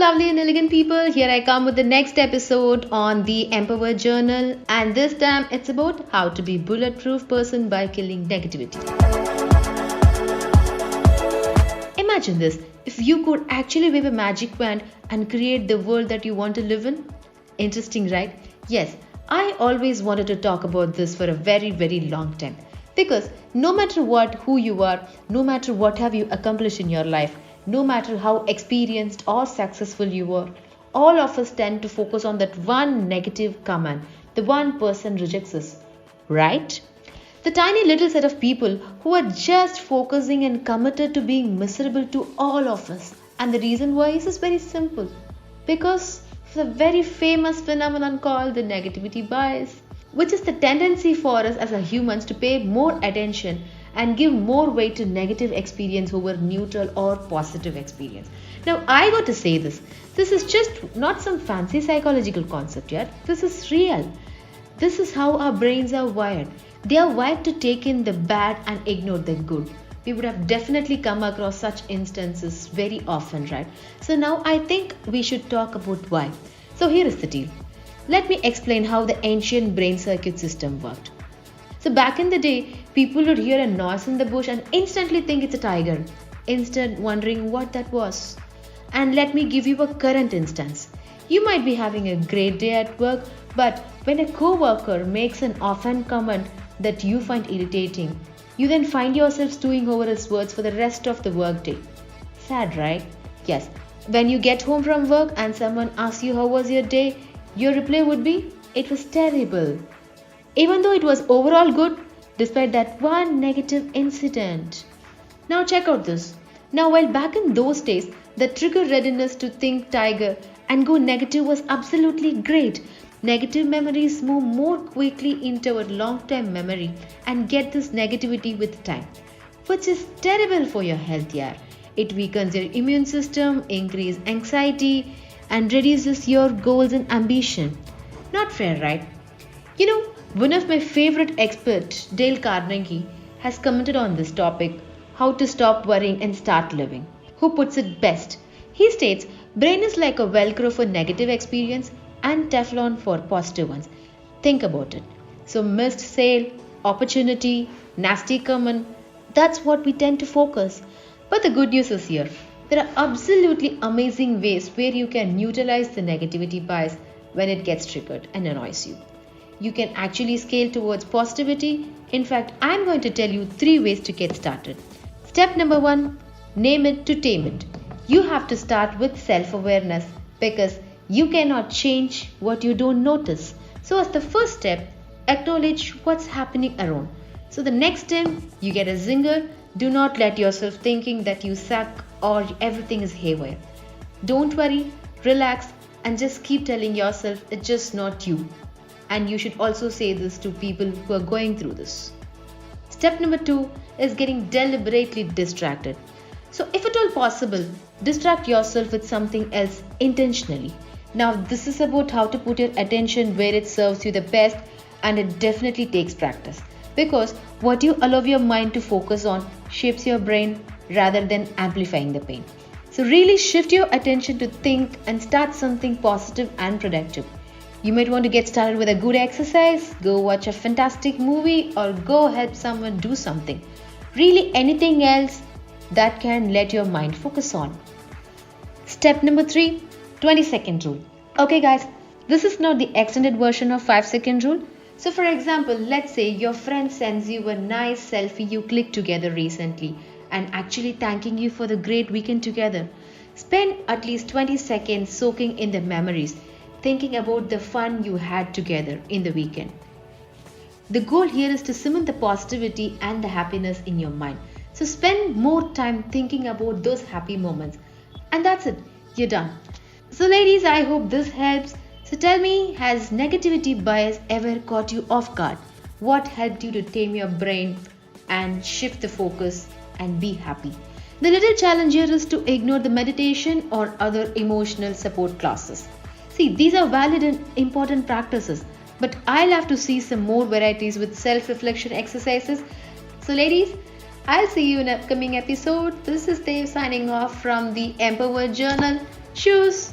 lovely and elegant people. Here I come with the next episode on the Empowher Journal, and this time it's about how to be bulletproof person by killing negativity. Imagine this, if you could actually wave a magic wand and create the world that you want to live in. Interesting, right? Yes, I always wanted to talk about this for a very long time. Because no matter what, who you are, no matter what have you accomplished in your life, no matter how experienced or successful you are, all of us tend to focus on that one negative comment, the one person rejects us, right? The tiny little set of people who are just focusing and committed to being miserable to all of us. And the reason why is very simple. Because of the very famous phenomenon called the negativity bias, which is the tendency for us as a humans to pay more attention and give more weight to negative experience over neutral or positive experience. Now, I got to say this. This is just not some fancy psychological concept yet. This is real. This is how our brains are wired. They are wired to take in the bad and ignore the good. We would have definitely come across such instances very often, right? So now I think we should talk about why. So here is the deal. Let me explain how the ancient brain circuit system worked. So back in the day, people would hear a noise in the bush and instantly think it's a tiger, instead wondering what that was. And let me give you a current instance. You might be having a great day at work, but when a co-worker makes an offhand comment that you find irritating, you then find yourself stewing over his words for the rest of the workday. Sad, right? Yes. When you get home from work and someone asks you how was your day, your reply would be, it was terrible. Even though it was overall good, despite that one negative incident. Now check out this. Now while back in those days, the trigger readiness to think tiger and go negative was absolutely great. Negative memories move more quickly into our long-term memory and get this negativity with time, which is terrible for your health, yaar. It weakens your immune system, increases anxiety, and reduces your goals and ambition. Not fair, right? You know, one of my favorite experts, Dale Carnegie, has commented on this topic, how to stop worrying and start living. Who puts it best? He states, brain is like a velcro for negative experience and Teflon for positive ones. Think about it. So missed sale, opportunity, nasty comment, that's what we tend to focus. But the good news is here. There are absolutely amazing ways where you can neutralize the negativity bias when it gets triggered and annoys you. You can actually scale towards positivity. In fact, I'm going to tell you 3 ways to get started. Step number 1, name it to tame it. You have to start with self-awareness because you cannot change what you don't notice. So as the first step, acknowledge what's happening around. So the next time you get a zinger, do not let yourself thinking that you suck or everything is haywire. Don't worry, relax, and just keep telling yourself it's just not you. And you should also say this to people who are going through this. Step number 2 is getting deliberately distracted. So if at all possible, distract yourself with something else intentionally. Now this is about how to put your attention where it serves you the best, and it definitely takes practice. Because what you allow your mind to focus on shapes your brain rather than amplifying the pain. So really shift your attention to think and start something positive and productive. You might want to get started with a good exercise, go watch a fantastic movie, or go help someone do something. Really anything else that can let your mind focus on. Step number 3, 20-second rule. Okay guys, this is not the extended version of 5-second rule. So for example, let's say your friend sends you a nice selfie you clicked together recently and actually thanking you for the great weekend together. Spend at least 20 seconds soaking in the memories, thinking about the fun you had together in the weekend. The goal here is to cement the positivity and the happiness in your mind. So spend more time thinking about those happy moments. And that's it, you're done. So ladies, I hope this helps. So tell me, has negativity bias ever caught you off guard? What helped you to tame your brain and shift the focus and be happy? The little challenge here is to ignore the meditation or other emotional support classes. See, these are valid and important practices, but I'll have to see some more varieties with self-reflection exercises. So ladies, I'll see you in an upcoming episode. This is Dev signing off from the Empowher Journal. Cheers!